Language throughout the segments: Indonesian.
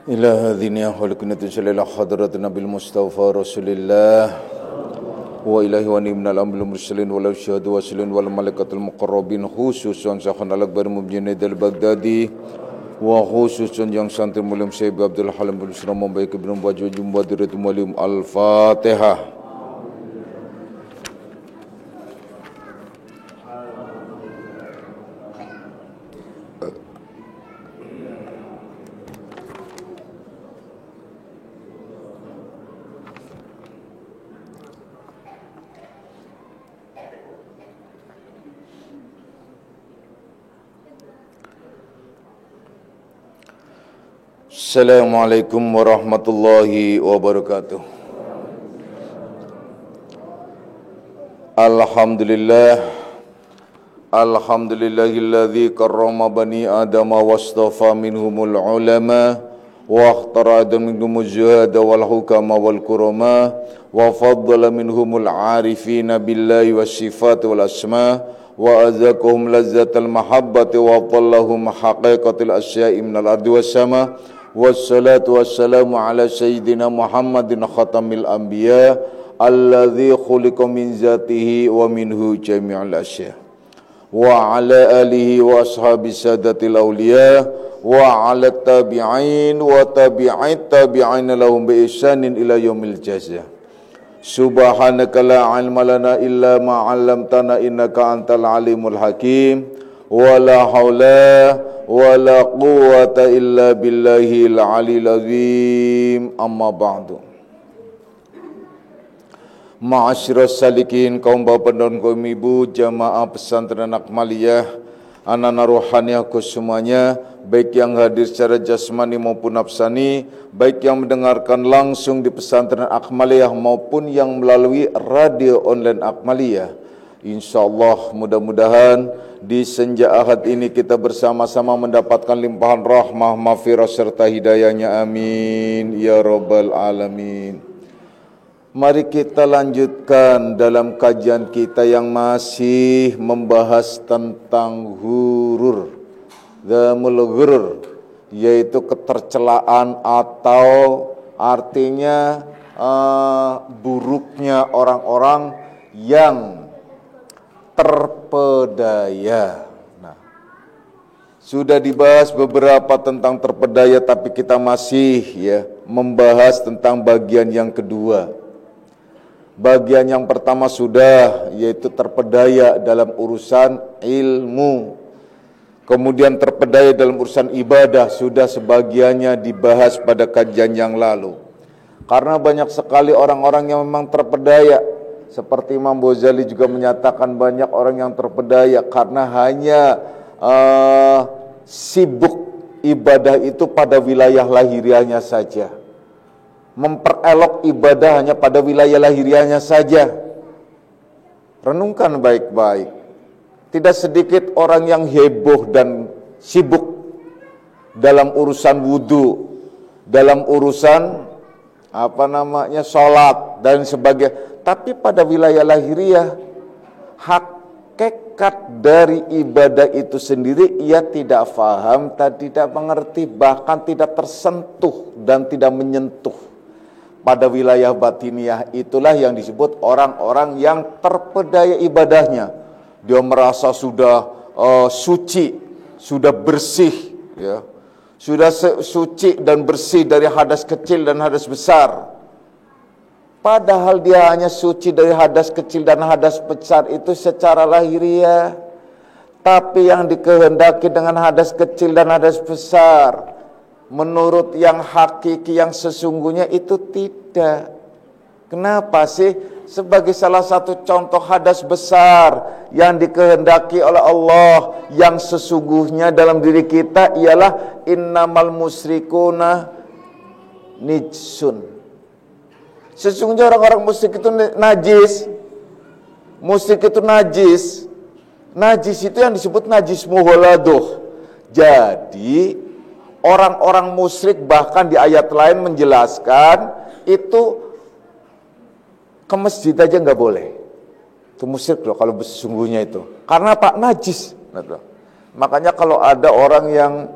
إلى هذه خلقنا تسلل حضرة النبي المصطفى رسول الله وإلهي ونبنا الأنبياء المرسلين والأشهاد والسلين والملائكة المقربين خصوصا سيخنا الأكبر مبجند البغدادي وخصوصا yang santri mulia Syekh Abdul Halim bin Sulaiman membaik ibnu Baju Jumba Diratul Mulim Al-Fatihah. Assalamualaikum warahmatullahi wabarakatuh. Alhamdulillahilladzi karrama bani adama wastafa minhumul ulama wa akhtara minhumuz zuhada wal hukama wal kurama wa faddala minhumul arifina billahi was sifat wal asma wa azaqahum lazzatal mahabbati wa dhallahum haqiqatil asya'i minal ardi was sama. Wassalatu wassalamu ala sayyidina Muhammadin khatamil anbiya alladzi khuliqa min zatihi wa minhu jami'ul asya wa ala alihi wa ashabi sadatil awliya wa ala tabi'in wa tabi'it tabi'in lahum bi ihsanin ila yaumil jazaa. Subhanaka la ilma lana illa ma 'allamtana innaka antal alimul hakim wa la haula wa la quwwata illa billahil aliyil azim. Amma ba'du. Ma'asyiras salikin, kaum bapak dan kaum ibu jamaah pesantren Akmaliyah, anak-anak rohaniahku semuanya, baik yang hadir secara jasmani maupun nafsani, baik yang mendengarkan langsung di pesantren Akmaliyah maupun yang melalui radio online Akmaliyah. InsyaAllah mudah-mudahan di senja Ahad ini kita bersama-sama mendapatkan limpahan rahmah, maghfirah serta hidayahnya. Amin ya rabbal alamin. Mari kita lanjutkan dalam kajian kita yang masih membahas tentang ghurur, dzamul ghurur, yaitu ketercelaan atau artinya buruknya orang-orang yang terpedaya. Nah, sudah dibahas beberapa tentang terpedaya, tapi kita masih membahas tentang bagian yang kedua. Bagian yang pertama sudah, yaitu terpedaya dalam urusan ilmu. Kemudian terpedaya dalam urusan ibadah, sudah sebagiannya dibahas pada kajian yang lalu. Karena banyak sekali orang-orang yang memang terpedaya. Seperti Imam Ghazali juga menyatakan banyak orang yang terpedaya karena hanya sibuk ibadah itu pada wilayah lahiriahnya saja. Memperelok ibadah hanya pada wilayah lahiriahnya saja. Renungkan baik-baik. Tidak sedikit orang yang heboh dan sibuk dalam urusan wudu, dalam urusan sholat dan sebagainya. Tapi pada wilayah lahiriah, hakikat dari ibadah itu sendiri ia tidak faham, tidak mengerti, bahkan tidak tersentuh dan tidak menyentuh. Pada wilayah batiniah itulah yang disebut orang-orang yang terpedaya ibadahnya. Dia merasa sudah suci, sudah bersih, sudah suci dan bersih dari hadas kecil dan hadas besar. Padahal dia hanya suci dari hadas kecil dan hadas besar itu secara lahiriah. Tapi yang dikehendaki dengan hadas kecil dan hadas besar, menurut yang hakiki, yang sesungguhnya itu tidak. Kenapa sih? Sebagai salah satu contoh hadas besar yang dikehendaki oleh Allah, yang sesungguhnya dalam diri kita ialah innamal musyrikuna nijsun. Sesungguhnya orang-orang musyrik itu najis. Musyrik itu najis. Najis itu yang disebut najis mughaladuh. Jadi orang-orang musyrik bahkan di ayat lain menjelaskan itu ke masjid aja nggak boleh. Itu musyrik loh kalau sesungguhnya itu. Karena Pak najis. Makanya kalau ada orang yang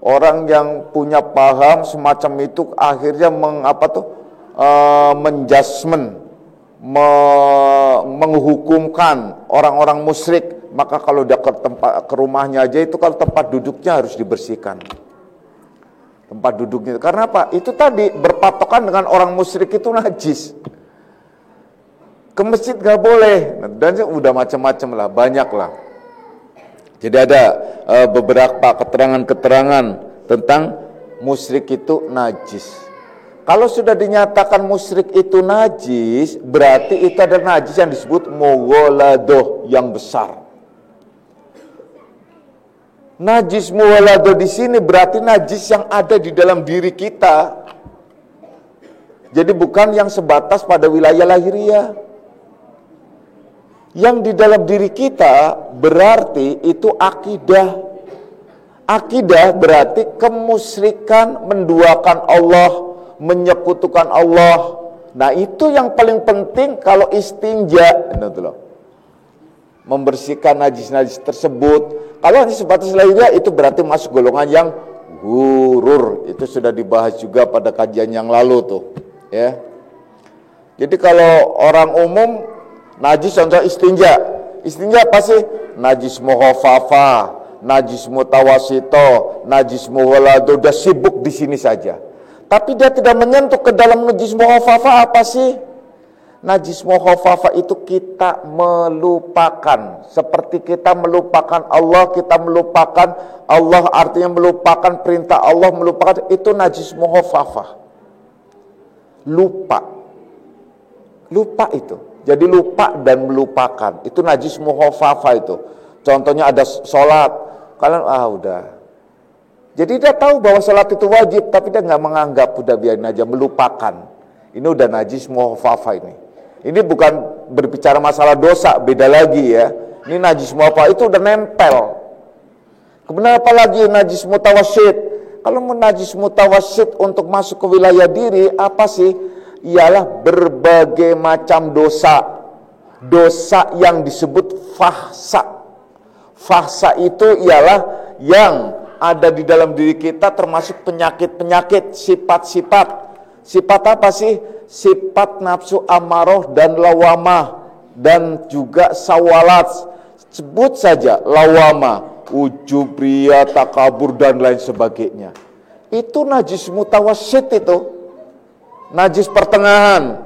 Orang yang punya paham semacam itu akhirnya menjudgment, menghukumkan orang-orang musyrik. Maka kalau dia ke rumahnya aja itu, kalau tempat duduknya harus dibersihkan. Tempat duduknya. Karena apa? Itu tadi berpatokan dengan orang musyrik itu najis. Ke masjid gak boleh. Dan udah macam-macam lah, banyak lah. Jadi ada beberapa keterangan-keterangan tentang musyrik itu najis. Kalau sudah dinyatakan musyrik itu najis, berarti itu ada najis yang disebut mughaladoh yang besar. Najis mughaladoh di sini berarti najis yang ada di dalam diri kita. Jadi bukan yang sebatas pada wilayah lahiriah. Yang di dalam diri kita berarti itu akidah. Akidah berarti kemusyrikan, menduakan Allah, menyekutukan Allah. Nah itu yang paling penting kalau istinja, membersihkan najis-najis tersebut. Kalau hanya sebatas lahiriah itu berarti masuk golongan yang ghurur. Itu sudah dibahas juga pada kajian yang lalu tuh, ya. Jadi kalau orang umum najis, contoh istinja. Istinja apa sih? Najis mukhafafah, najis mutawasito, najis mughalado, udah sibuk di sini saja. Tapi dia tidak menyentuh ke dalam najis mukhafafah apa sih? Najis mukhafafah itu kita melupakan. Seperti kita melupakan Allah, kita melupakan Allah, artinya melupakan perintah Allah, melupakan, itu najis mukhafafah. Lupa itu. Jadi lupa dan melupakan, itu najis mukhafafah itu. Contohnya ada sholat, kalian udah. Jadi dia tahu bahwa sholat itu wajib, tapi dia nggak menganggap, udah biarin aja, melupakan. Ini udah najis mukhafafah ini. Ini bukan berbicara masalah dosa, beda lagi ya. Ini najis mukhafafah itu udah nempel. Kemudian apa lagi najis mutawassit? Kalau najis mutawassit untuk masuk ke wilayah diri, apa sih? Ialah berbagai macam dosa. Dosa yang disebut fahsa. Fahsa itu ialah yang ada di dalam diri kita, termasuk penyakit-penyakit, sifat-sifat. Sifat apa sih? Sifat nafsu amarah dan lawamah, dan juga sawalat. Sebut saja lawamah, ujub, riya, takabur dan lain sebagainya. Itu najis mutawassit itu. Najis pertengahan.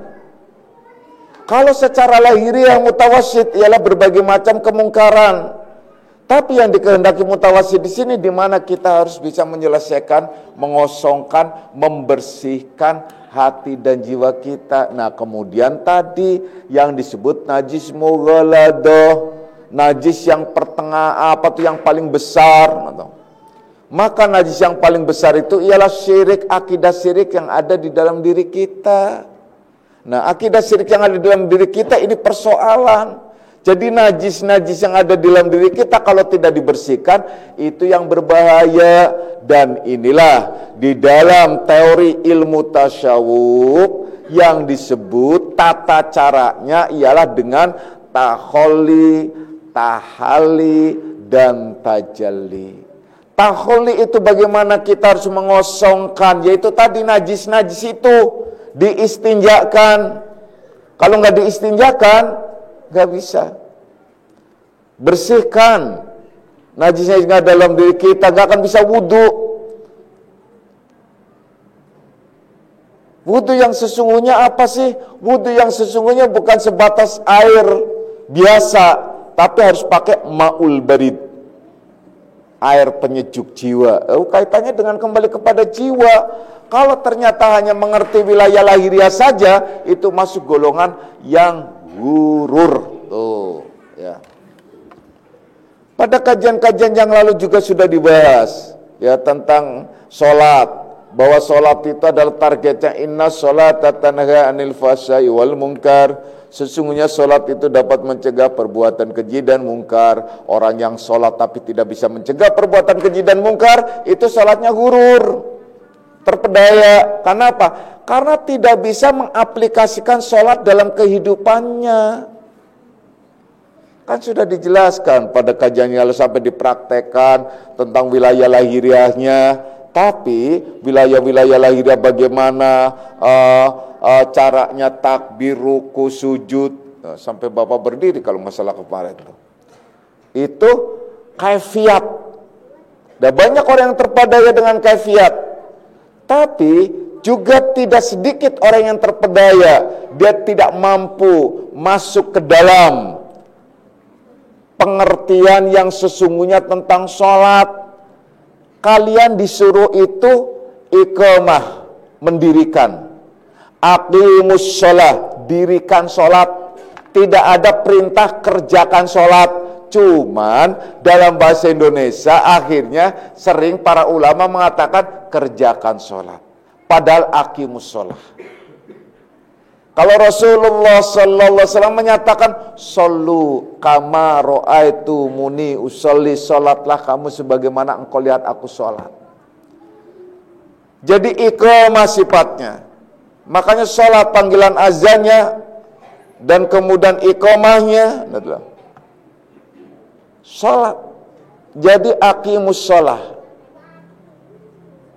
Kalau secara lahiriah mutawassit ialah berbagai macam kemungkaran. Tapi yang dikehendaki mutawassit di sini, di mana kita harus bisa menyelesaikan, mengosongkan, membersihkan hati dan jiwa kita. Nah, kemudian tadi yang disebut najis mughaladoh, najis yang pertengah, yang paling besar. Maka najis yang paling besar itu ialah syirik, akidah syirik yang ada di dalam diri kita. Nah, akidah syirik yang ada di dalam diri kita ini persoalan. Jadi najis-najis yang ada di dalam diri kita kalau tidak dibersihkan itu yang berbahaya. Dan inilah di dalam teori ilmu tasyawuf yang disebut tata caranya ialah dengan taholli, tahali, dan tajalli. Taholli itu bagaimana kita harus mengosongkan, yaitu tadi najis-najis itu diistinjakan. Kalau nggak diistinjakan, nggak bisa. Bersihkan najisnya yang dalam diri kita, nggak akan bisa wudu. Wudu yang sesungguhnya apa sih? Wudu yang sesungguhnya bukan sebatas air biasa, tapi harus pakai ma'ul barid, air penyejuk jiwa. Kaitannya dengan kembali kepada jiwa. Kalau ternyata hanya mengerti wilayah lahiriah saja, itu masuk golongan yang ghurur. Tuh, ya. Pada kajian-kajian yang lalu juga sudah dibahas ya tentang sholat, bahwa sholat itu adalah targetnya inna sholata tanha anil fahsya'i wal munkar. Sesungguhnya sholat itu dapat mencegah perbuatan keji dan mungkar. Orang yang sholat tapi tidak bisa mencegah perbuatan keji dan mungkar, itu sholatnya ghurur, terpedaya. Karena apa? Karena tidak bisa mengaplikasikan sholat dalam kehidupannya. Kan sudah dijelaskan pada kajian yang lalu sampai dipraktekkan tentang wilayah lahiriahnya. Tapi wilayah-wilayah lahiriah bagaimana caranya takbir, ruku, sujud, sampai Bapak berdiri kalau masalah kemarin itu kaifiat. Dan banyak orang yang terpedaya dengan kaifiat. Tapi juga tidak sedikit orang yang terpedaya, dia tidak mampu masuk ke dalam pengertian yang sesungguhnya tentang sholat. Kalian disuruh itu iqamah, mendirikan. Aqimus sholat, dirikan sholat. Tidak ada perintah kerjakan sholat. Cuman dalam bahasa Indonesia akhirnya sering para ulama mengatakan kerjakan sholat. Padahal aqimus sholat. Kalau Rasulullah sallallahu alaihi wasallam menyatakan shollu kama ra'aitumuni usolli, sholatlah kamu sebagaimana engkau lihat aku sholat. Jadi iqamah sifatnya. Makanya sholat panggilan azannya dan kemudian iqamahnya adalah sholat. Jadi aqimus sholat.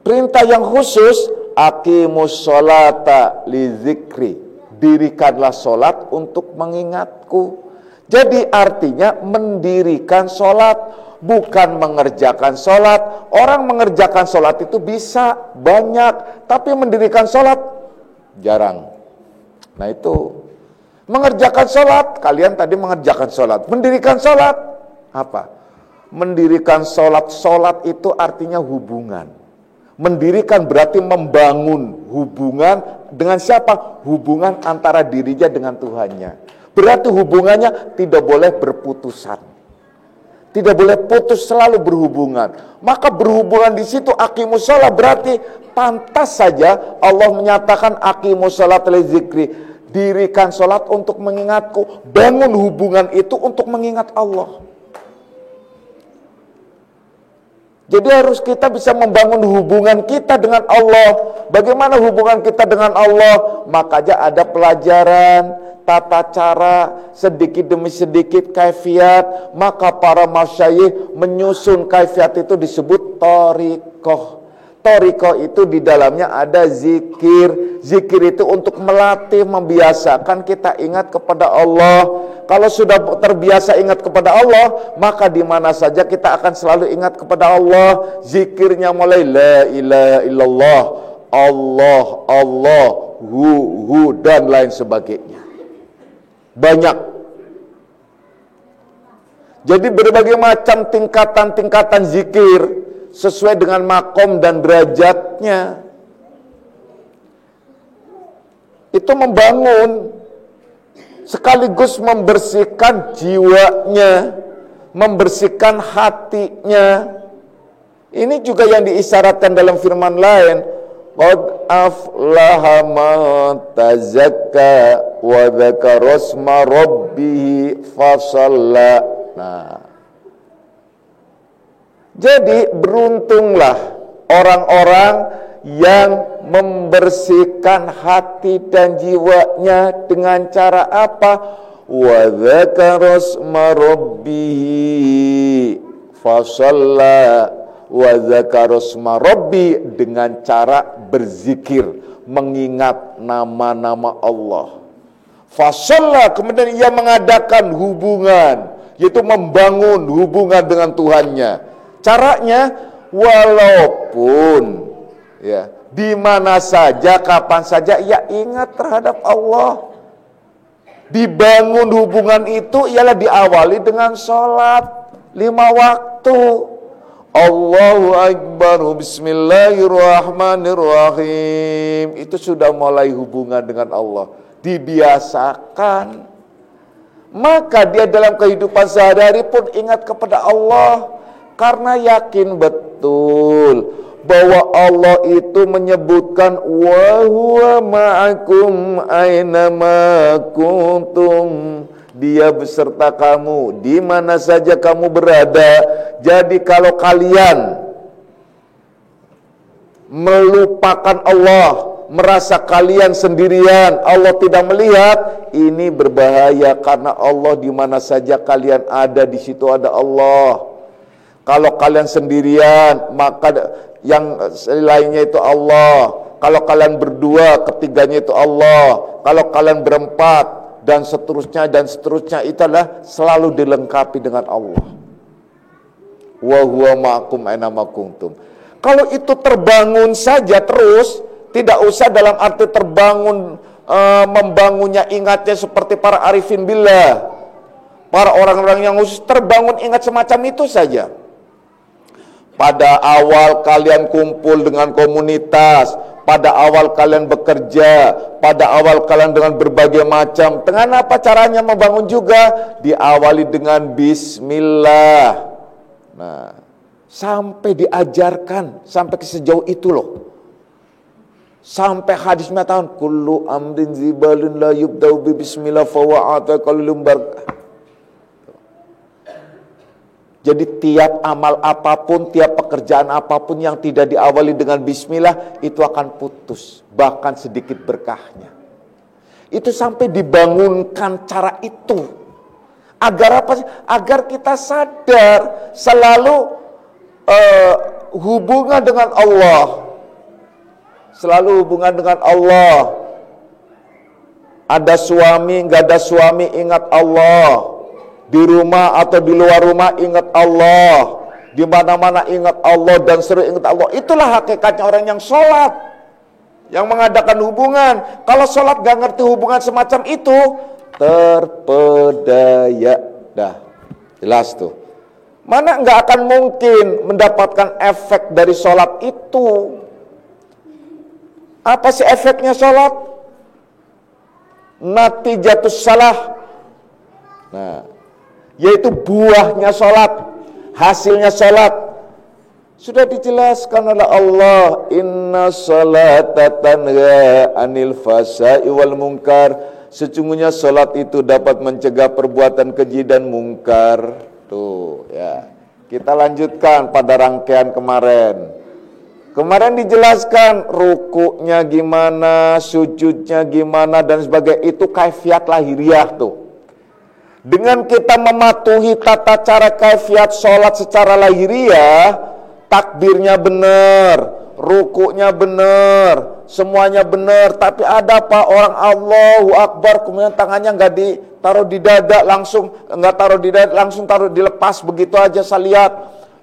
Perintah yang khusus aqimus sholata li zikri, dirikanlah sholat untuk mengingatku. Jadi artinya mendirikan sholat, bukan mengerjakan sholat. Orang mengerjakan sholat itu bisa banyak, tapi mendirikan sholat jarang. Nah itu mengerjakan sholat, kalian tadi mengerjakan sholat. Mendirikan sholat apa? Mendirikan sholat, sholat itu artinya hubungan. Mendirikan berarti membangun hubungan dengan siapa? Hubungan antara dirinya dengan Tuhannya. Berarti hubungannya tidak boleh berputusan. Tidak boleh putus, selalu berhubungan. Maka berhubungan di situ aqimus shalah, berarti pantas saja Allah menyatakan aqimus shalah li zikri. Dirikan sholat untuk mengingatku. Bangun hubungan itu untuk mengingat Allah. Jadi harus kita bisa membangun hubungan kita dengan Allah. Bagaimana hubungan kita dengan Allah? Makanya ada pelajaran, tata cara, sedikit demi sedikit kaifiat. Maka para masyayikh menyusun kaifiat itu disebut thariqah. Thariqah itu di dalamnya ada zikir. Zikir itu untuk melatih, membiasakan kita ingat kepada Allah. Kalau sudah terbiasa ingat kepada Allah, maka di mana saja kita akan selalu ingat kepada Allah. Zikirnya mulai la ilaha illallah, Allah, Allah, hu, dan lain sebagainya. Banyak. Jadi berbagai macam tingkatan-tingkatan zikir sesuai dengan makom dan derajatnya. Itu membangun sekaligus membersihkan jiwanya, membersihkan hatinya. Ini juga yang diisyaratkan dalam firman lain, qad aflaha man tazakka wa dzakara isma rabbih fasalla. Nah, jadi beruntunglah orang-orang yang membersihkan hati dan jiwanya dengan cara apa? Wa dzakara isma rabbih fasalla, wa dzakara isma rabbih, dengan cara berzikir, mengingat nama-nama Allah. Fasalla, kemudian ia mengadakan hubungan, yaitu membangun hubungan dengan Tuhannya. Caranya walaupun ya di mana saja, kapan saja ia ingat terhadap Allah. Dibangun hubungan itu ialah diawali dengan sholat 5 waktu. Allahu Akbar, bismillahirrahmanirrahim. Itu sudah mulai hubungan dengan Allah. Dibiasakan. Maka dia dalam kehidupan sehari-hari pun ingat kepada Allah. Karena yakin betul bahwa Allah itu menyebutkan wa huwa ma'akum aynama kuntum, dia beserta kamu di mana saja kamu berada. Jadi kalau kalian melupakan Allah, merasa kalian sendirian, Allah tidak melihat, ini berbahaya karena Allah di mana saja kalian ada di situ ada Allah. Kalau kalian sendirian maka yang lainnya itu Allah. Kalau kalian berdua ketiganya itu Allah. Kalau kalian berempat dan seterusnya itu adalah selalu dilengkapi dengan Allah. Wa huwa ma'akum aina ma kuntum. Kalau itu terbangun saja terus, tidak usah dalam arti terbangun membangunnya ingatnya seperti para arifin billah, para orang-orang yang khusus terbangun ingat semacam itu saja. Pada awal kalian kumpul dengan komunitas, pada awal kalian bekerja, pada awal kalian dengan berbagai macam. Dengan apa caranya membangun juga? Diawali dengan bismillah. Nah, sampai diajarkan, sampai ke sejauh itu loh. Sampai hadis mengatakan kullu amrin zibalun la yubda'u bi bismillah fa huwa ataqallum barakah. Jadi tiap amal apapun, tiap pekerjaan apapun yang tidak diawali dengan bismillah itu akan putus, bahkan sedikit berkahnya. Itu sampai dibangunkan cara itu. Agar apa sih? Agar kita sadar selalu hubungan dengan Allah. Selalu hubungan dengan Allah. Ada suami, enggak ada suami, ingat Allah. Di rumah atau di luar rumah ingat Allah, di mana-mana ingat Allah dan sering ingat Allah. Itulah hakikatnya orang yang sholat, yang mengadakan hubungan. Kalau sholat gak ngerti hubungan semacam itu, terpedaya. Dah, jelas tuh. Mana nggak akan mungkin mendapatkan efek dari sholat itu. Apa sih efeknya sholat? Natijatus salah. Nah, yaitu buahnya sholat, hasilnya sholat. Sudah dijelaskan oleh Allah, inna sholata tanha anil fahsya'i wal munkar. Sesungguhnya sholat itu dapat mencegah perbuatan keji dan mungkar. Tuh ya, kita lanjutkan pada rangkaian kemarin. Kemarin dijelaskan rukuknya gimana, sujudnya gimana dan sebagainya. Itu kaifiat lahiriah tuh. Dengan kita mematuhi tata cara kaifiat sholat secara lahiriah, takbirnya benar, rukuknya benar, semuanya benar. Tapi ada apa? Orang Allahu Akbar, kemudian tangannya nggak ditaruh di dada langsung, nggak taruh di dada langsung taruh dilepas begitu aja. Saya lihat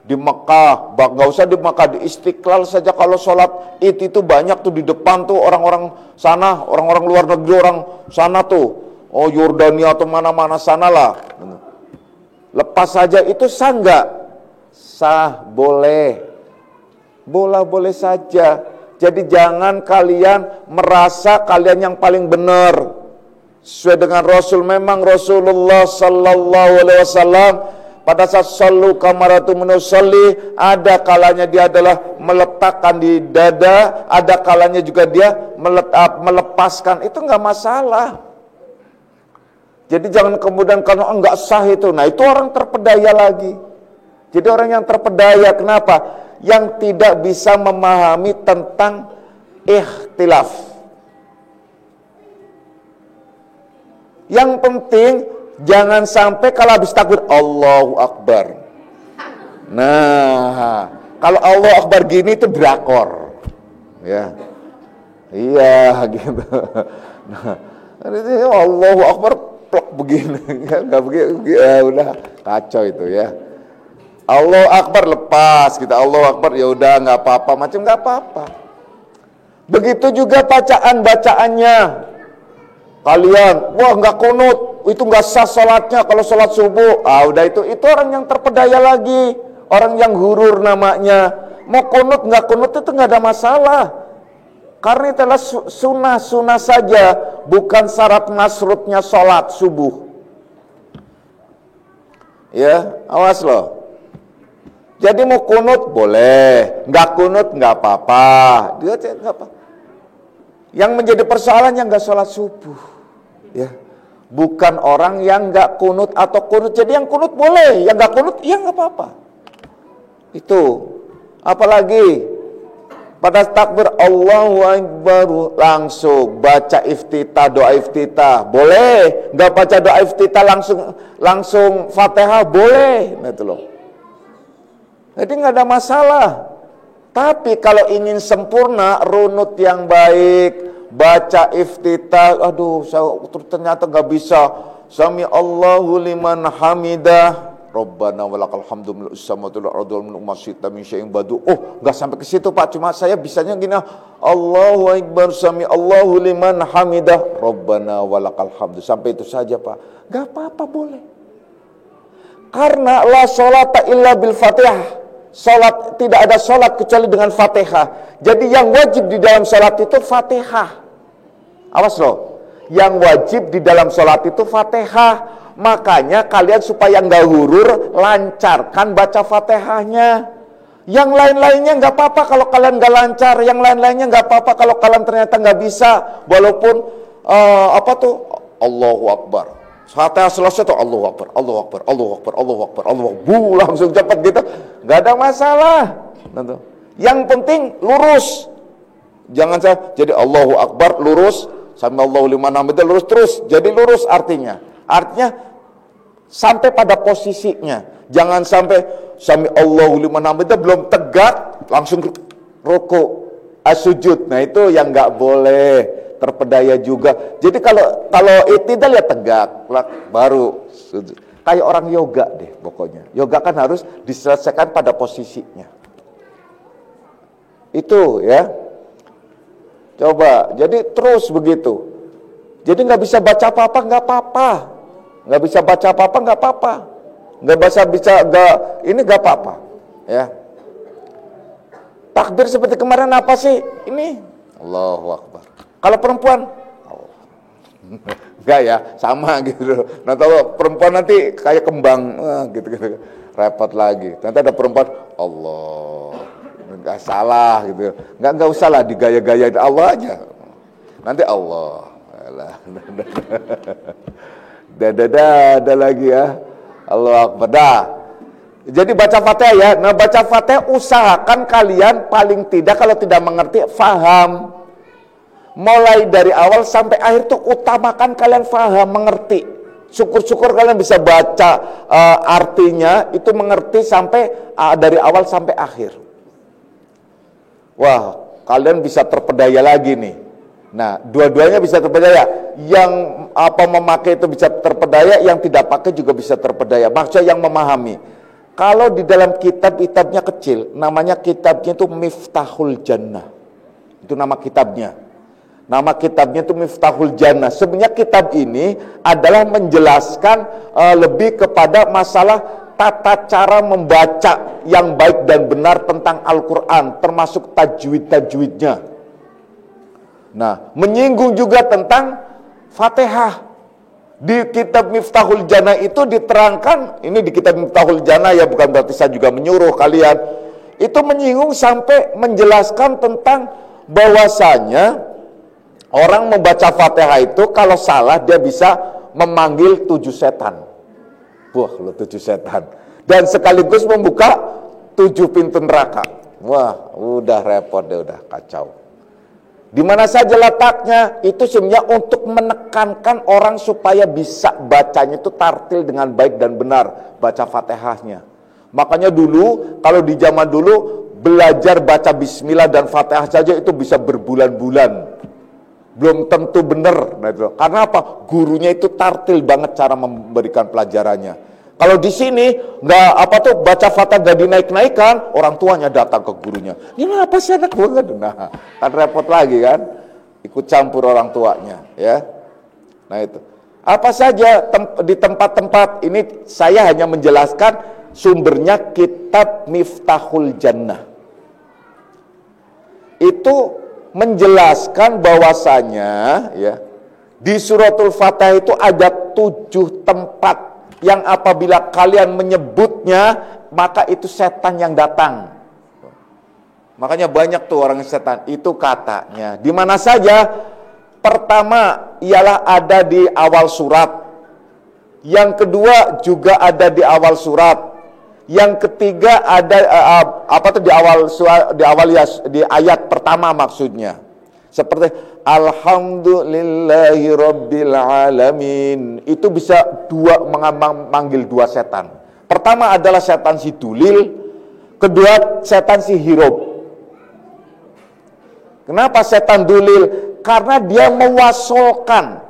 di Mekah, nggak usah di Mekah, di Istiqlal saja kalau sholat itu banyak tuh di depan tuh orang-orang sana, orang-orang luar negeri, orang sana tuh. Oh Yordania atau mana-mana sanalah. Lepas saja itu sah enggak? Sah, boleh. Boleh saja. Jadi jangan kalian merasa kalian yang paling benar. Sesuai dengan Rasul, memang Rasulullah sallallahu alaihi wasallam pada saat sallu kamaratu menusalli, ada kalanya dia adalah meletakkan di dada, ada kalanya juga dia melepaskan. Itu enggak masalah. Jadi jangan kemudian kalau enggak sah itu. Nah itu orang terpedaya lagi. Jadi orang yang terpedaya kenapa? Yang tidak bisa memahami tentang ikhtilaf. Yang penting jangan sampai kalau habis takbir Allahu Akbar. Nah kalau Allahu Akbar gini itu drakor. Ya, iya gitu. Nah Allahu Akbar plok begini, nggak begini, ya udah kacau itu ya. Allahu Akbar lepas kita, Allahu Akbar ya udah nggak apa-apa, macam nggak apa-apa. Begitu juga bacaannya. Kalian, wah nggak kunut, itu nggak sah sholatnya kalau sholat subuh. Ah udah itu orang yang terpedaya lagi, orang yang hurur namanya. Mau kunut nggak kunut itu nggak ada masalah. Karena itu adalah sunnah saja, bukan syarat masrutnya sholat subuh. Ya, awas loh. Jadi mau kunut boleh, nggak kunut nggak apa-apa. Dia nggak apa. Yang menjadi persoalan yang nggak sholat subuh, ya, bukan orang yang nggak kunut atau kunut. Jadi yang kunut boleh, yang nggak kunut ya nggak apa-apa. Itu, apalagi Pada takbir Allahu Akbar langsung baca iftitah, doa iftitah boleh, nggak baca doa iftitah langsung Fatihah boleh, nah itu loh. Jadi nggak ada masalah. Tapi kalau ingin sempurna, runut yang baik, baca iftitah, aduh saya ternyata nggak bisa. Sami Allahu liman hamidah, Rabbana walakal hamdu mil'us samawati wal ardi wa mil'u ma syi'ta min syai'in ba'du. Oh, enggak sampai ke situ Pak, cuma saya bisanya gini, Allahu akbar, sami Allahu liman hamidah, Rabbana walakal hamdu. Sampai itu saja Pak. Enggak apa-apa, boleh. Karena la sholata illa bil Fatihah. Tidak ada sholat kecuali dengan Fatihah. Jadi yang wajib di dalam sholat itu Fatihah. Awas loh, yang wajib di dalam sholat itu Fatihah. Makanya kalian supaya nggak hurur, lancarkan baca Fatihahnya. Yang lain-lainnya nggak apa-apa kalau kalian nggak lancar. Yang lain-lainnya nggak apa-apa kalau kalian ternyata nggak bisa. Walaupun Allahu Akbar. Fatihah selesai tuh Allahu Akbar, Allahu Akbar, Allahu Akbar, Allahu Akbar, Allahu Akbar. Langsung cepat gitu. Nggak ada masalah. Yang penting lurus. Jangan jadi Allahu Akbar lurus, sami Allahu liman hamidah lurus terus. Jadi lurus artinya sampai pada posisinya. Jangan sampai sami Allahu liman hamidah belum tegak langsung ruku, sujud. Nah itu yang nggak boleh, terpedaya juga. Jadi kalau i'tidal ya tegak baru sujud. Kayak orang yoga deh pokoknya. Yoga kan harus diselesaikan pada posisinya. Itu ya. Coba, jadi terus begitu. Jadi nggak bisa baca apa-apa, nggak apa-apa. Nggak bisa baca apa-apa, nggak apa-apa. Ini nggak apa-apa. Ya. Takbir seperti kemarin apa sih? Ini Allahu Akbar. Kalau perempuan, enggak ya, sama gitu. Nah kalau perempuan nanti kayak kembang, gitu. Repot lagi. Nanti ada perempuan, Allah. Enggak salah gitu. Enggak usah lah digaya-gayain, Allah aja. Nanti Allah. Ada lagi ya. Allah Akbar. Jadi baca Fatihah ya. Nah baca Fatihah usahakan kalian paling tidak kalau tidak mengerti faham. Mulai dari awal sampai akhir tuh utamakan kalian faham, mengerti. Syukur-syukur kalian bisa baca artinya itu mengerti sampai dari awal sampai akhir. Wah, kalian bisa terpedaya lagi nih. Nah, dua-duanya bisa terpedaya. Yang memakai itu bisa terpedaya, yang tidak pakai juga bisa terpedaya. Maksudnya yang memahami. Kalau di dalam kitabnya kecil, namanya kitabnya itu Miftahul Jannah. Itu nama kitabnya. Nama kitabnya itu Miftahul Jannah. Sebenarnya kitab ini adalah menjelaskan lebih kepada masalah tata cara membaca yang baik dan benar tentang Al-Quran, termasuk tajwid-tajwidnya. Nah, menyinggung juga tentang Fatihah. Di kitab Miftahul Jannah itu diterangkan, ini di kitab Miftahul Jannah ya, bukan berarti saya juga menyuruh kalian. Itu menyinggung sampai menjelaskan tentang bahwasanya orang membaca Fatihah itu kalau salah dia bisa memanggil 7 setan. Wah, lo 7 setan. Dan sekaligus membuka 7 pintu neraka. Wah, udah repot deh, udah kacau. Di mana saja letaknya itu sebenarnya untuk menekankan orang supaya bisa bacanya itu tartil dengan baik dan benar, baca Fatihahnya. Makanya dulu kalau di zaman dulu belajar baca bismillah dan Fatihah saja itu bisa berbulan-bulan. Belum tentu benar. Nah, karena apa? Gurunya itu tartil banget cara memberikan pelajarannya. Kalau di sini nggak baca Fatihah nggak dinaik-naikkan, orang tuanya datang ke gurunya. Ini apa sih anak gue? Nah, kan repot lagi kan? Ikut campur orang tuanya, ya. Nah itu. Apa saja di tempat-tempat ini saya hanya menjelaskan sumbernya kitab Miftahul Jannah. Itu menjelaskan bahwasanya ya di suratul Fatihah itu ada 7 tempat yang apabila kalian menyebutnya maka itu setan yang datang. Makanya banyak tuh orang setan. Itu katanya. Di mana saja? Pertama ialah ada di awal surat. Yang kedua juga ada di awal surat. Yang ketiga ada di ayat pertama maksudnya. Seperti alhamdulillahi rabbil alamin. Itu bisa manggil dua setan. Pertama adalah setan si Dulil, kedua setan si Hirob. Kenapa setan Dulil? Karena dia mewasolkan,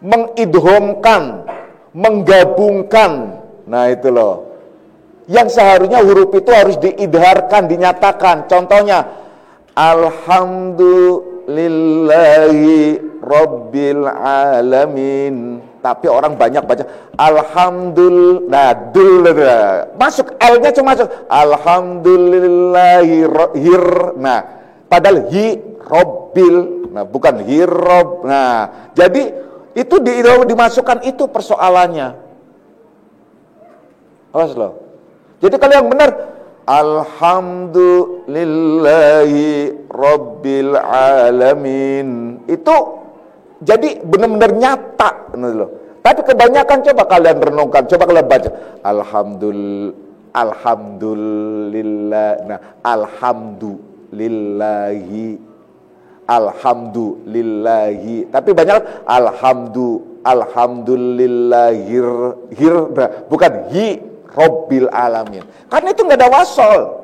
mengidhomkan, menggabungkan. Nah itu loh. Yang seharusnya huruf itu harus diidharkan, dinyatakan. Contohnya, alhamdulillahi rabbil alamin. Tapi orang banyak baca alhamdulillah. Masuk L-nya cuma masuk alhamdulillahi nah, padahal hi rabbil. Nah, bukan hirob. Nah, jadi itu dimasukkan, itu persoalannya. Awas loh. Jadi kalau yang benar alhamdulillahi rabbil alamin, itu jadi benar-benar nyata loh. Tapi kebanyakan coba kalian renungkan, coba kalian baca alhamdulillah. Nah, alhamdulillahi. Tapi banyak alhamdulillahir, bukan hi Rabbil alamin. Karena itu nggak ada wasol.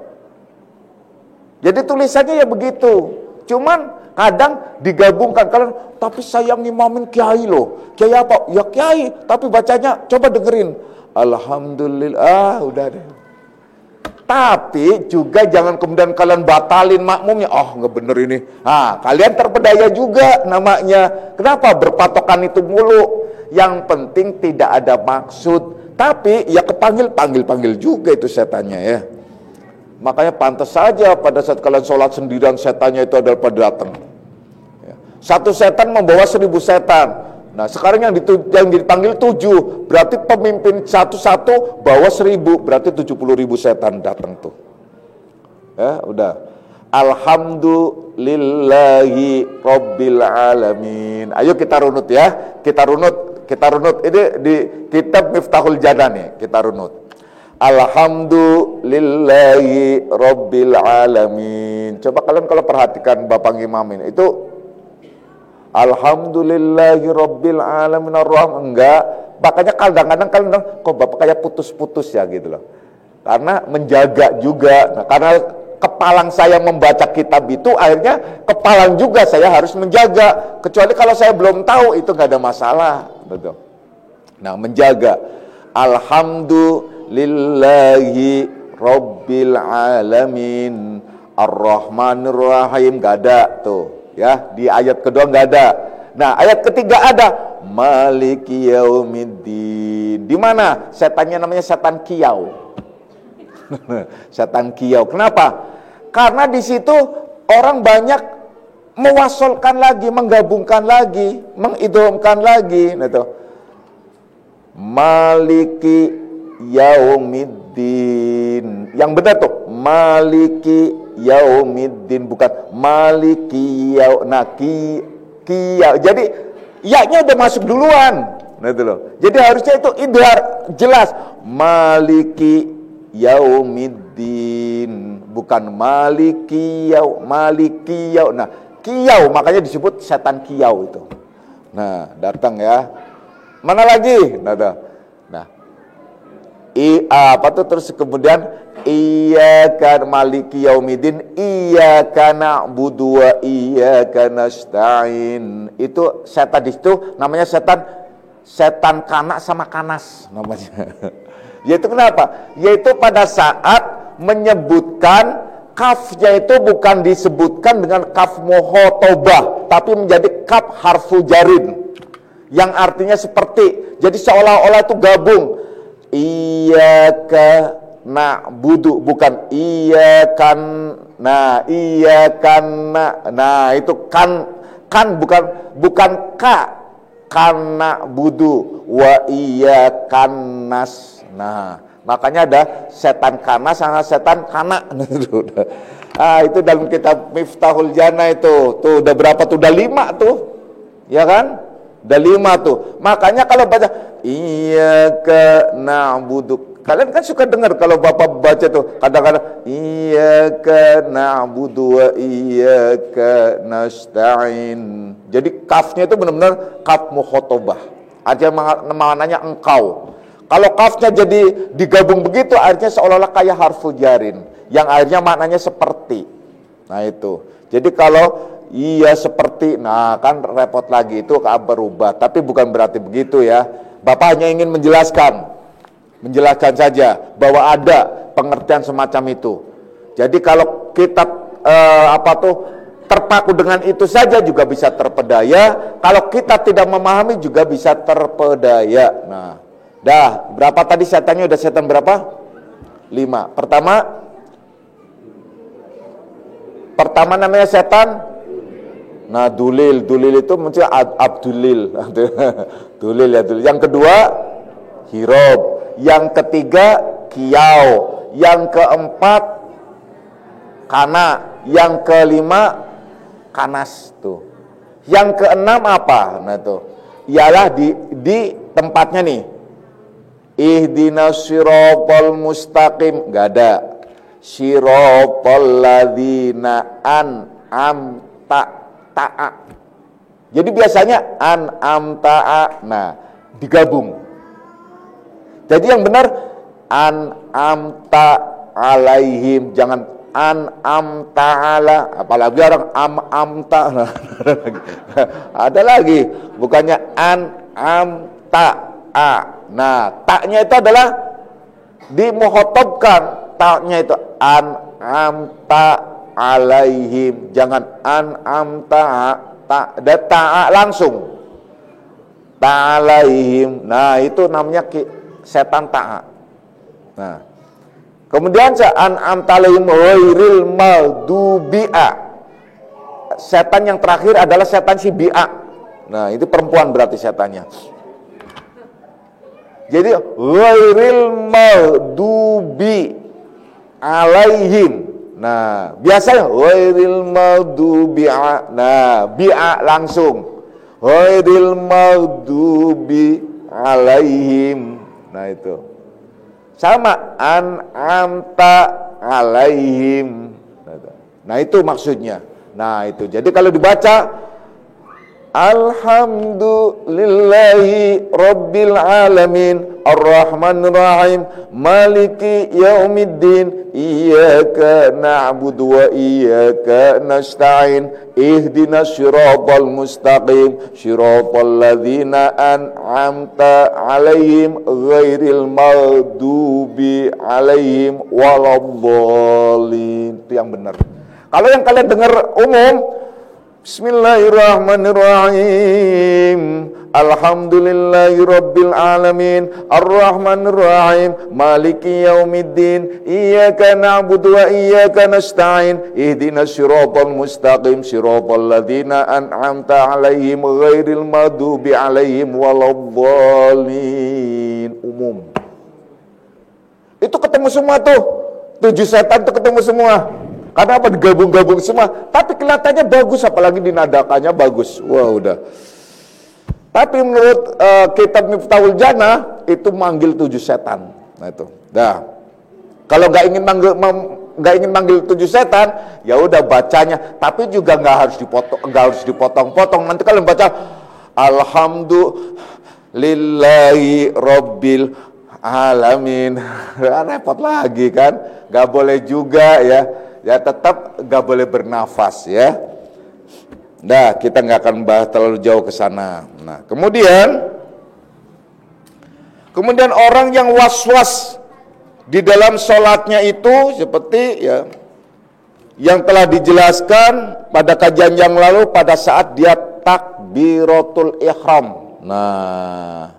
Jadi tulisannya ya begitu. Cuman kadang digabungkan. Kalian, tapi saya ngimamin kiai loh. Kiai apa? Ya kiai. Tapi bacanya coba dengerin. Alhamdulillah. Udah deh. Tapi juga jangan kemudian kalian batalin makmumnya. Oh nggak bener ini. Nah, kalian terpedaya juga namanya. Kenapa berpatokan itu mulu? Yang penting tidak ada maksud. Tapi ya panggil juga itu setannya ya. Makanya pantas saja pada saat kalian sholat sendirian setannya itu adalah pada datang. Satu setan membawa 1000 setan. Nah sekarang yang dipanggil 7, berarti pemimpin satu-satu bawa 1000, berarti 70.000 setan datang tuh. Ya udah. Alhamdulillahi rabbil alamin. Ayo kita runut ya. Kita runut ini di kitab Miftahul Jannah nih, kita runut. Alhamdulillahi rabbil alamin. Coba kalian kalau perhatikan Bapak ngimamin itu alhamdulillahi rabbil alamin enggak. Makanya kadang-kadang kalian kok Bapak kayak putus-putus ya gitu loh. Karena menjaga juga. Nah, karena kepalang saya membaca kitab itu, akhirnya kepalang juga saya harus menjaga. Kecuali kalau saya belum tahu, itu nggak ada masalah. Betul. Nah, menjaga. Alhamdulillahi rabbil alamin. Ar-Rahmanir Rahim, nggak ada tuh. Ya, di ayat kedua nggak ada. Nah, ayat ketiga ada. Maliki yaumiddin. Di mana? Setannya namanya setan kiyau. Setan kiyau. Kenapa? Karena di situ orang banyak mewasolkan lagi, menggabungkan lagi, mengidhomkan lagi. Nah, itu. Maliki yaumiddin. Yang benar tuh, Maliki yaumiddin, bukan Maliki yau. Nah, kiyau. Jadi ya-nya udah masuk duluan. Nah, itu loh. Jadi harusnya itu idhar jelas. Maliki yaumiddin, bukan maliki yau. Nah, kiyau makanya disebut setan kiyau itu. Nah, datang ya. Mana lagi? Nah, terus kemudian iyyaka maliki yaumiddin, iyyaka na'budu wa iyyaka nasta'in. Itu setan di situ namanya setan kanak sama kanas namanya. Yaitu kenapa? Yaitu pada saat menyebutkan kafnya itu bukan disebutkan dengan kaf muhotobah, tapi menjadi kaf harfu jarin, yang artinya seperti, jadi seolah-olah itu gabung. Iyyaka na'budu, bukan iyyakan. Nah, iyyakan. Nah, itu kan bukan ka. Kan na'budu wa iyyakan nas. Nah, makanya ada setan kanas sama setan kanak. Itu dalam kitab Miftahul Jannah itu. Tuh udah berapa tuh? Udah 5 tuh. Ya kan? Udah 5 tuh. Makanya kalau baca iyyaka na'budu, Kalian kan suka dengar kalau Bapak baca tuh kadang-kadang iyyaka na'budu wa iyyaka nasta'in. Jadi kafnya itu benar-benar kaf mukhatabah. Artinya maknanya engkau. Kalau kafnya jadi digabung begitu artinya seolah-olah kayak harfu jarin yang akhirnya maknanya seperti. Nah itu. Jadi kalau iya seperti, nah kan repot lagi, itu berubah. Tapi bukan berarti begitu ya. Bapak hanya ingin menjelaskan saja bahwa ada pengertian semacam itu. Jadi kalau kita terpaku dengan itu saja juga bisa terpedaya. Kalau kita tidak memahami juga bisa terpedaya. Nah, dah berapa tadi setannya? Udah setan berapa? 5. Pertama namanya setan. Nah, dulil itu maksudnya abdulil. Dulil ya dulil. Yang kedua hirob. Yang ketiga kiau. Yang keempat kana. Yang kelima kanas tuh. Yang keenam apa? Nah tuh. Ialah di tempatnya nih. Ihdinas siratal mustaqim. Enggak ada. Siratal ladzina an'amta ta'a. Jadi biasanya an'amta'a. Nah, digabung. Jadi yang benar an'amta alaihim, jangan an'amta ala. Apalagi orang amta. Nah, ada lagi, bukannya an'amta'a. Nah, taknya itu adalah dimukhatabkan. Taknya itu an'amta alaihim, jangan an'amta ta'a langsung ta'alaihim. Nah itu namanya setan ta'a. Nah kemudian an'amta alaihim ghairil maghdubi'a. Setan yang terakhir adalah setan si bi'a. Nah itu perempuan berarti setannya. Jadi ghairil maghdubi alaihim. Nah, biasanya ghairil maghdubi. Nah, bi'a langsung. Ghairil maghdubi alaihim. Nah, itu. Sama an'amta alaihim. Nah, itu maksudnya. Nah, itu. Jadi kalau dibaca alhamdulillahi rabbil alamin arrahmanir rahim maliki yaumiddin iyyaka na'budu wa iyyaka nasta'in ihdinas siratal mustaqim siratal ladzina an'amta 'alaihim ghairil maghdubi 'alaihim waladdallin. Itu yang benar. Kalau yang kalian dengar umum bismillahirrahmanirrahim alhamdulillahirabbil alamin arrahmanir rahim maliki yaumiddin iyyaka na'budu wa iyyaka nasta'in ihdinas siratal mustaqim siratal ladzina an'amta 'alaihim ghairil maghdubi 'alaihim waladdallin. Umum. Itu ketemu semua tuh. 7 setan itu ketemu semua. Karena apa? Digabung-gabung semua. Tapi kelihatannya bagus, apalagi dinadakannya bagus. Wah udah. Tapi menurut kitab Miftahul Jannah itu manggil 7 setan. Nah itu. Dah. Kalau nggak ingin manggil 7 setan, ya udah bacanya. Tapi juga nggak harus dipotong-potong. Nanti kalian baca alhamdulillahi rabbil alamin. Repot lagi kan? Nggak boleh juga ya. Ya tetap gak boleh bernafas ya. Nah kita gak akan bahas terlalu jauh ke sana. Nah kemudian orang yang was-was di dalam sholatnya itu seperti ya yang telah dijelaskan pada kajian yang lalu pada saat dia takbiratul ihram. Nah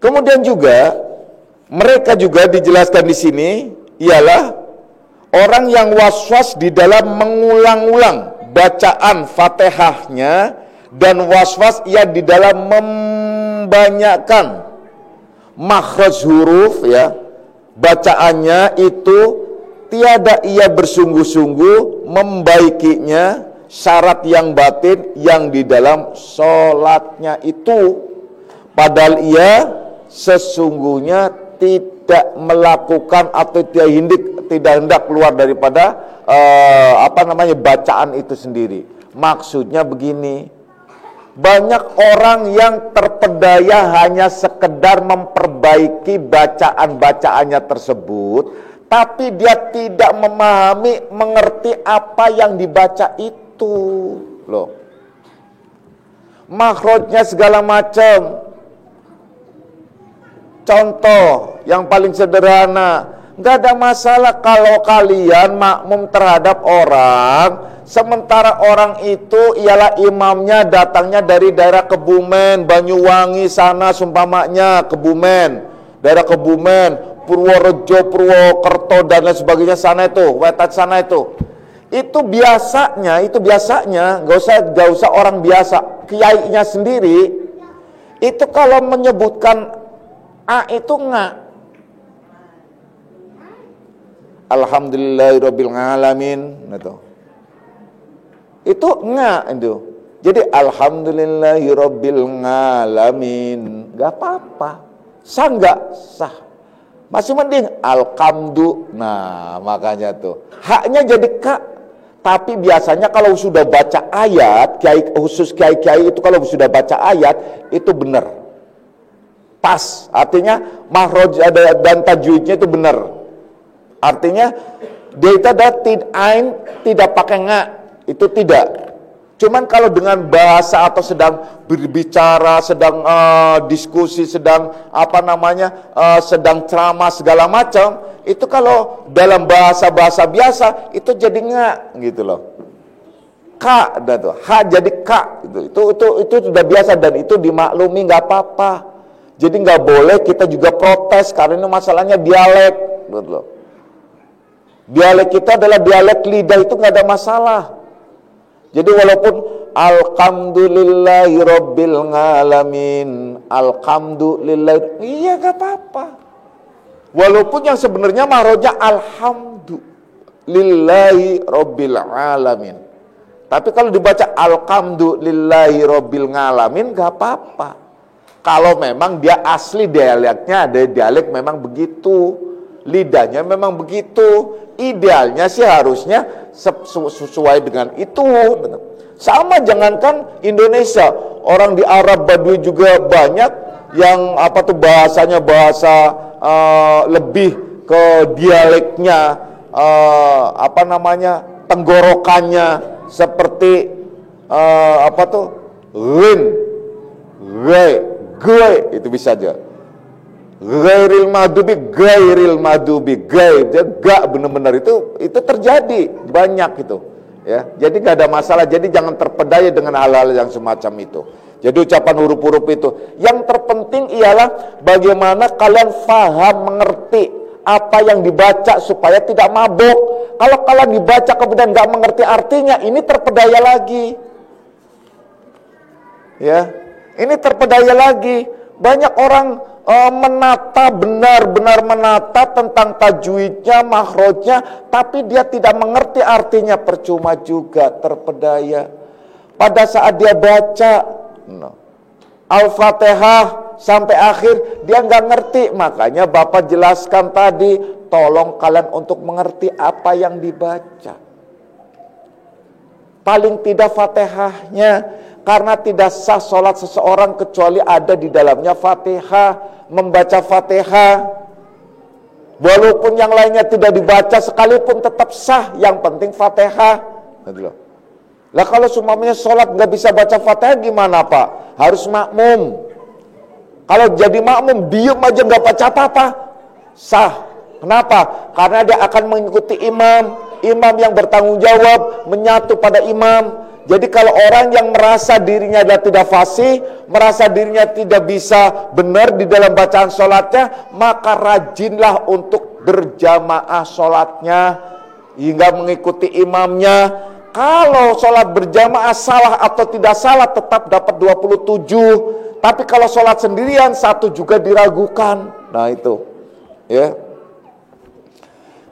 kemudian juga mereka juga dijelaskan di sini ialah orang yang was-was di dalam mengulang-ulang bacaan Fatihahnya dan was-was ia di dalam membanyakkan makhraj huruf ya. Bacaannya itu tiada ia bersungguh-sungguh membaikinya syarat yang batin yang di dalam sholatnya itu. Padahal ia sesungguhnya tidak melakukan atau tidak hendak keluar daripada bacaan itu sendiri. Maksudnya begini, banyak orang yang terpedaya hanya sekedar memperbaiki bacaan-bacaannya tersebut, tapi dia tidak memahami, mengerti apa yang dibaca itu. Loh. Makhrajnya segala macam. Contoh yang paling sederhana, nggak ada masalah kalau kalian makmum terhadap orang, sementara orang itu ialah imamnya datangnya dari daerah Kebumen, Banyuwangi sana, sumpamanya Kebumen, daerah Kebumen, Purworejo, Purwokerto dan lain sebagainya sana itu, wetat sana itu. Itu biasanya, nggak usah orang biasa, kiainya sendiri, itu kalau menyebutkan A itu enggak. Alhamdulillahirabbil alamin gitu. Itu enggak itu. Jadi alhamdulillahirabbil alamin, enggak apa-apa. Sah enggak? Sah. Masih mending alhamdu. Nah, makanya tuh. Haknya jadi ka. Tapi biasanya kalau sudah baca ayat, khusus kiai-kiai itu kalau sudah baca ayat itu benar. Pas, artinya makhraj dan tajwidnya itu benar. Artinya dia itu ada tidak pakai nga, itu tidak. Cuman kalau dengan bahasa atau sedang berbicara, sedang diskusi, sedang sedang ceramah segala macam, itu kalau dalam bahasa biasa itu jadi nga gitu loh. Ka dan tuh, ha jadi ka itu sudah biasa dan itu dimaklumi, nggak apa-apa. Jadi nggak boleh kita juga protes karena ini masalahnya dialek, gitu loh. Dialek kita adalah dialek lidah, itu nggak ada masalah. Jadi walaupun alhamdulillahirabbil alamin, alhamdulillah, iya nggak apa-apa. Walaupun yang sebenarnya makhrajnya alhamdulillahirabbil alamin. Tapi kalau dibaca alhamdulillahirabbil alamin nggak apa-apa. Kalau memang dia asli dialeknya, ada dialek memang begitu, lidahnya memang begitu, idealnya sih harusnya sesuai dengan itu. Sama jangankan Indonesia, orang di Arab Badui juga banyak yang bahasanya bahasa lebih ke dialeknya, tenggorokannya seperti rin, re, gue, itu bisa aja. Gairil madubi, gak benar-benar itu terjadi banyak itu, ya. Jadi gak ada masalah. Jadi jangan terpedaya dengan hal-hal yang semacam itu. Jadi ucapan huruf-huruf itu, yang terpenting ialah bagaimana kalian faham, mengerti apa yang dibaca supaya tidak mabuk. Kalau kalian dibaca kemudian gak mengerti artinya, ini terpedaya lagi, ya. Ini terpedaya lagi. Banyak orang menata, benar-benar menata tentang tajwidnya, makhrajnya, tapi dia tidak mengerti artinya, percuma juga, terpedaya. Pada saat dia baca Al-Fatihah sampai akhir, dia nggak ngerti. Makanya Bapak jelaskan tadi, tolong kalian untuk mengerti apa yang dibaca. Paling tidak Fatihahnya. Karena tidak sah sholat seseorang kecuali ada di dalamnya Fatihah, membaca Fatihah. Walaupun yang lainnya tidak dibaca sekalipun tetap sah, yang penting Fatihah. Lah kalau semuanya sholat nggak bisa baca Fatihah gimana Pak? Harus makmum. Kalau jadi makmum diem aja nggak baca apa-apa, sah. Kenapa? Karena dia akan mengikuti imam yang bertanggung jawab, menyatu pada imam. Jadi kalau orang yang merasa dirinya adalah tidak fasih, merasa dirinya tidak bisa benar di dalam bacaan sholatnya, maka rajinlah untuk berjamaah sholatnya hingga mengikuti imamnya. Kalau sholat berjamaah salah atau tidak salah tetap dapat 27. Tapi kalau sholat sendirian satu juga diragukan. Nah itu, ya.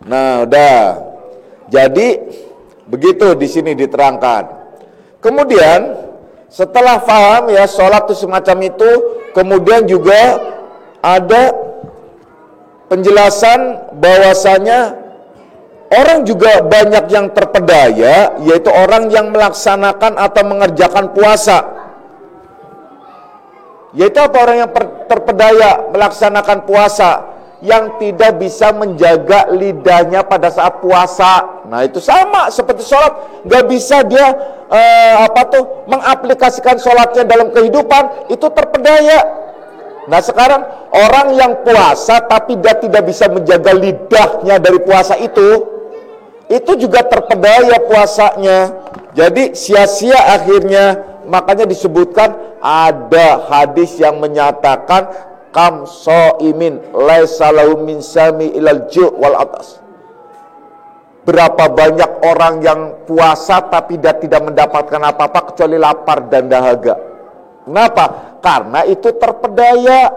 Nah udah. Jadi begitu di sini diterangkan. Kemudian setelah paham ya sholat itu semacam itu, kemudian juga ada penjelasan bahwasanya orang juga banyak yang terpedaya, yaitu orang yang melaksanakan atau mengerjakan puasa. Yaitu apa orang yang terpedaya melaksanakan puasa? Yang tidak bisa menjaga lidahnya pada saat puasa. Nah itu sama seperti sholat, nggak bisa dia mengaplikasikan sholatnya dalam kehidupan, itu terpedaya. Nah sekarang orang yang puasa tapi dia tidak bisa menjaga lidahnya dari puasa itu juga terpedaya puasanya. Jadi sia-sia akhirnya. Makanya disebutkan ada hadis yang menyatakan kam so'imin laisa lahu min sami ilal ju' wal atas. Berapa banyak orang yang puasa tapi dia tidak mendapatkan apa-apa kecuali lapar dan dahaga. Kenapa? Karena itu terpedaya.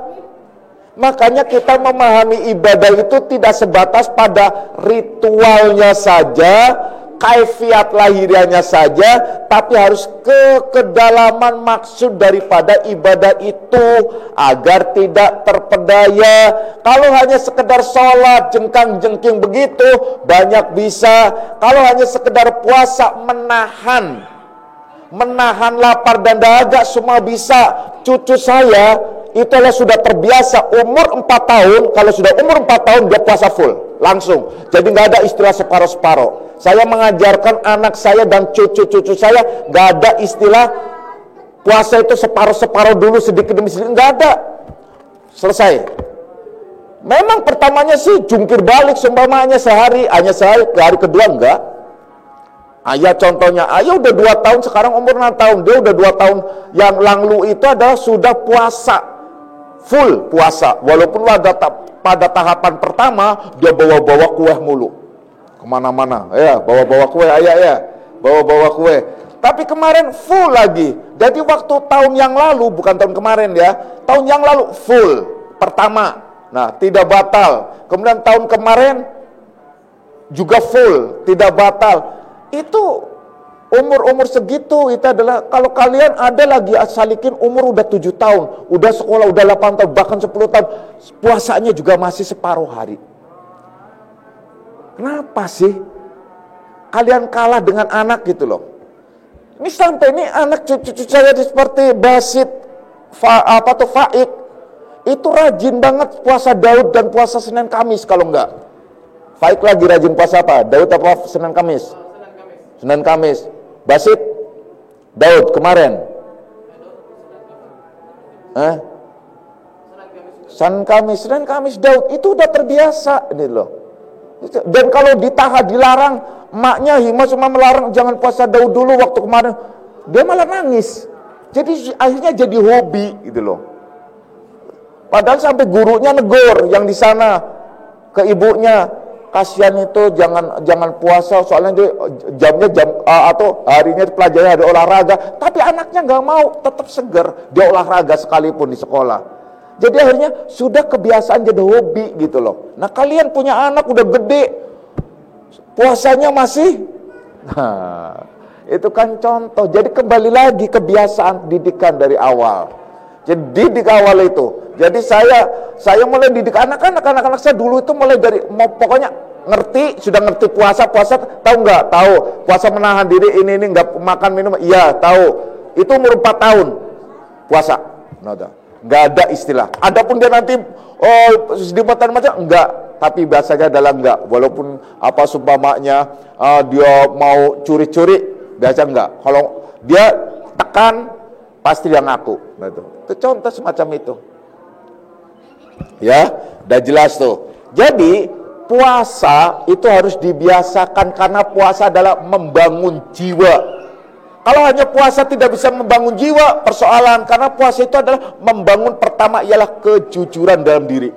Makanya kita memahami ibadah itu tidak sebatas pada ritualnya saja, kaifiat lahiriahnya saja, tapi harus kedalaman maksud daripada ibadah itu agar tidak terpedaya. Kalau hanya sekedar sholat jengkang-jengking begitu banyak bisa. Kalau hanya sekedar puasa menahan lapar dan dahaga semua bisa. Cucu saya itulah sudah terbiasa umur 4 tahun, kalau sudah umur 4 tahun dia puasa full langsung. Jadi nggak ada istilah separuh-separuh. Saya mengajarkan anak saya dan cucu-cucu saya nggak ada istilah puasa itu separuh-separuh dulu sedikit demi sedikit, nggak ada. Selesai. Memang pertamanya sih jungkir balik seumpamanya sehari, hanya sehari, hari kedua enggak. Ayah contohnya, ayah udah 2 tahun, sekarang umur 6 tahun, dia udah 2 tahun. Yang lalu itu adalah sudah puasa, full puasa. Walaupun pada tahapan pertama, dia bawa-bawa kue mulu. Kemana-mana, ya bawa-bawa kue, ayah ya, bawa-bawa kue. Tapi kemarin full lagi. Jadi waktu tahun yang lalu, bukan tahun kemarin ya, tahun yang lalu full, pertama. Nah, tidak batal. Kemudian tahun kemarin juga full, tidak batal. Itu umur-umur segitu itu adalah, kalau kalian ada lagi salikin umur udah 7 tahun, udah sekolah, udah 8 tahun, bahkan 10 tahun, puasanya juga masih separuh hari. Kenapa sih kalian kalah dengan anak gitu loh? Ini sampai ini anak cucu saya seperti Basit, Faik, itu rajin banget puasa Daud dan puasa Senin Kamis kalau enggak. Faik lagi rajin puasa apa? Daud apa Senin Kamis? Senin Kamis. Basit, Daud kemarin. Senin Kamis Daud itu udah terbiasa ini loh. Dan kalau ditahan dilarang, emaknya Hima cuma melarang jangan puasa Daud dulu waktu kemarin, dia malah nangis. Jadi akhirnya jadi hobi gitu loh. Padahal sampai gurunya negur yang di sana ke ibunya, kasihan itu jangan puasa soalnya dia jamnya atau harinya pelajari hari olahraga, tapi anaknya nggak mau, tetap seger dia olahraga sekalipun di sekolah. Jadi akhirnya sudah kebiasaan jadi hobi gitu loh. Nah kalian punya anak udah gede, puasanya masih, nah itu kan contoh. Jadi kembali lagi kebiasaan didikan dari awal. Jadi didik awal itu. Jadi saya mulai didik anak-anak saya dulu itu mulai dari pokoknya sudah ngerti puasa tahu nggak? Tahu. Puasa menahan diri ini nggak makan minum, iya tahu. Itu umur 4 tahun puasa. Nggak ada istilah. Adapun dia nanti sedimatan macam enggak, tapi biasanya adalah enggak. Walaupun seumpamanya dia mau curi-curi, biasa enggak. Kalau dia tekan pasti dia ngaku. Itu contoh semacam itu. Ya, udah jelas tuh. Jadi puasa itu harus dibiasakan karena puasa adalah membangun jiwa. Kalau hanya puasa tidak bisa membangun jiwa, persoalan. Karena puasa itu adalah membangun, pertama ialah kejujuran dalam diri.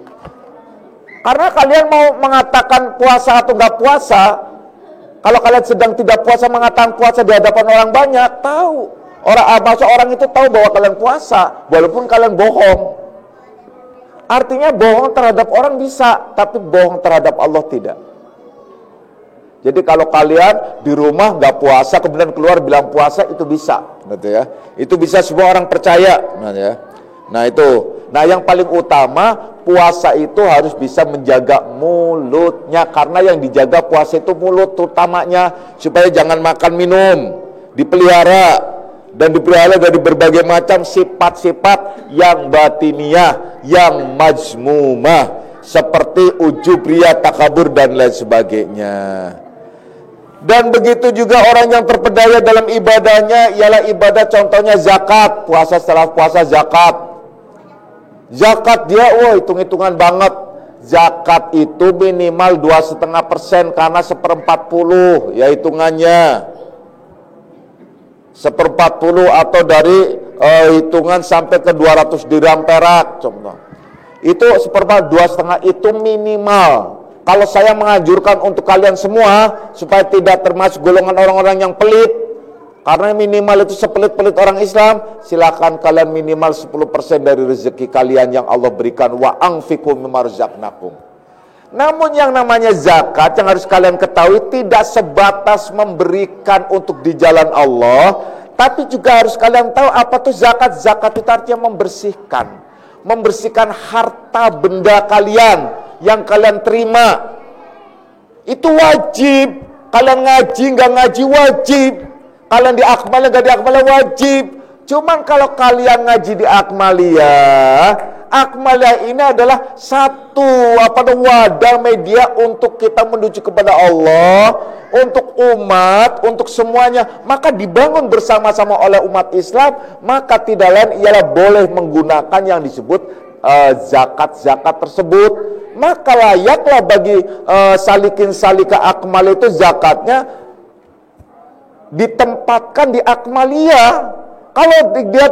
Karena kalian mau mengatakan puasa atau enggak puasa, kalau kalian sedang tidak puasa mengatakan puasa di hadapan orang banyak, tahu. Orang itu tahu bahwa kalian puasa, walaupun kalian bohong. Artinya bohong terhadap orang bisa, tapi bohong terhadap Allah tidak. Jadi kalau kalian di rumah nggak puasa, kemudian keluar bilang puasa, itu bisa, gitu ya. Itu bisa semua orang percaya, nah ya. Nah itu, nah yang paling utama puasa itu harus bisa menjaga mulutnya, karena yang dijaga puasa itu mulut utamanya, supaya jangan makan minum, dipelihara, dan dipelihara dari berbagai macam sifat-sifat yang batiniah, yang majmumah, seperti ujub, riya, takabur, dan lain sebagainya. Dan begitu juga orang yang terpedaya dalam ibadahnya, ialah ibadah contohnya zakat, puasa, setelah puasa zakat. Zakat dia, hitung-hitungan banget. Zakat itu minimal 2,5%, karena 1/40 ya hitungannya. 1/40 atau dari hitungan sampai ke 200 dirham perak contoh. Itu 1/4, 2,5 itu minimal. Kalau saya menganjurkan untuk kalian semua supaya tidak termasuk golongan orang-orang yang pelit, karena minimal itu sepelit-pelit orang Islam, silakan kalian minimal 10% dari rezeki kalian yang Allah berikan. Wa anfiqu mimma razaqnakum. Namun yang namanya zakat yang harus kalian ketahui tidak sebatas memberikan untuk di jalan Allah, tapi juga harus kalian tahu apa tuh zakat. Zakat itu artinya membersihkan. Membersihkan harta benda kalian yang kalian terima. Itu wajib. Kalian ngaji, nggak ngaji wajib. Kalian di Akmalia, nggak di Akmalia wajib. Cuman kalau kalian ngaji di Akmalia, Akmalia ini adalah satu wadah media untuk kita menuju kepada Allah, untuk umat, untuk semuanya. Maka dibangun bersama-sama oleh umat Islam, maka tidak lain ialah boleh menggunakan yang disebut zakat-zakat tersebut. Maka layaklah bagi salikin salika Akmal itu zakatnya ditempatkan di Akmalia. Kalau dia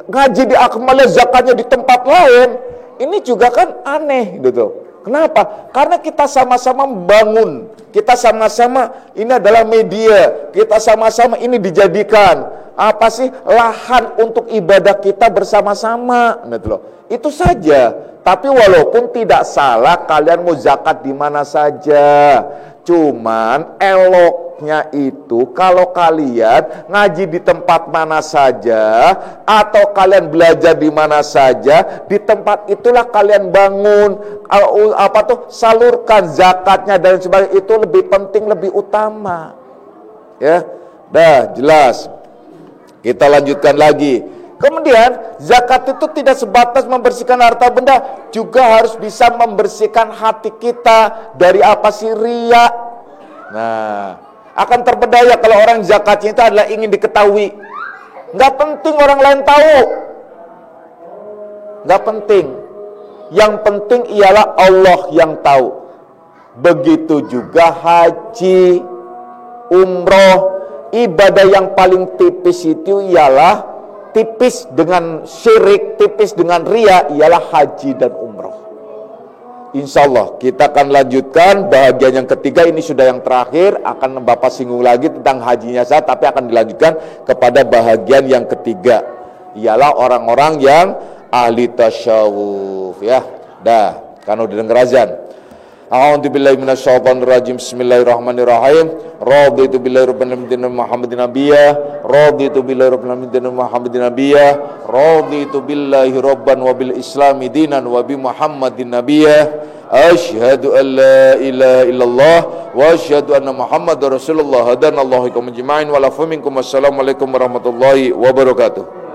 ngaji di Akmalia zakatnya di tempat lain, ini juga kan aneh gitu. Kenapa? Karena kita sama-sama membangun, kita sama-sama ini adalah media, kita sama-sama ini dijadikan apa sih lahan untuk ibadah kita bersama-sama, gitu loh. Itu saja. Tapi walaupun tidak salah kalian mau zakat di mana saja, cuman eloknya itu kalau kalian ngaji di tempat mana saja atau kalian belajar di mana saja, di tempat itulah kalian bangun salurkan zakatnya dan sebagainya. Itu lebih penting, lebih utama. Ya, dah jelas. Kita lanjutkan lagi. Kemudian zakat itu tidak sebatas membersihkan harta benda, juga harus bisa membersihkan hati kita dari apa sih riya. Nah, akan terpedaya kalau orang zakatnya itu adalah ingin diketahui. Nggak penting orang lain tahu, nggak penting. Yang penting ialah Allah yang tahu. Begitu juga haji, umroh, ibadah yang paling tipis itu ialah tipis dengan syirik, tipis dengan riya, ialah haji dan umroh. Insya Allah kita akan lanjutkan bahagian yang ketiga. Ini sudah yang terakhir, akan Bapak singgung lagi tentang hajinya saya, tapi akan dilanjutkan kepada bahagian yang ketiga, ialah orang-orang yang ahli tasyawuf. Ya, dah, kan udah denger azan. A'udzubillahi minasyaitonirrajim. Bismillahirrahmanirrahim. Raditu billahi rabbil alamin Muhammadin nabiyya. Raditu billahi rabbil alamin Muhammadin nabiyya. Raditu billahi rabban wa bil islami dinan wa bi Muhammadin nabiyya. Asyhadu an la ilaha illallah wa asyhadu anna Muhammadar Rasulullah. Hadanallahu ikum ajma'in wa lafu minkum. Wassalamualaikum warahmatullahi wabarakatuh.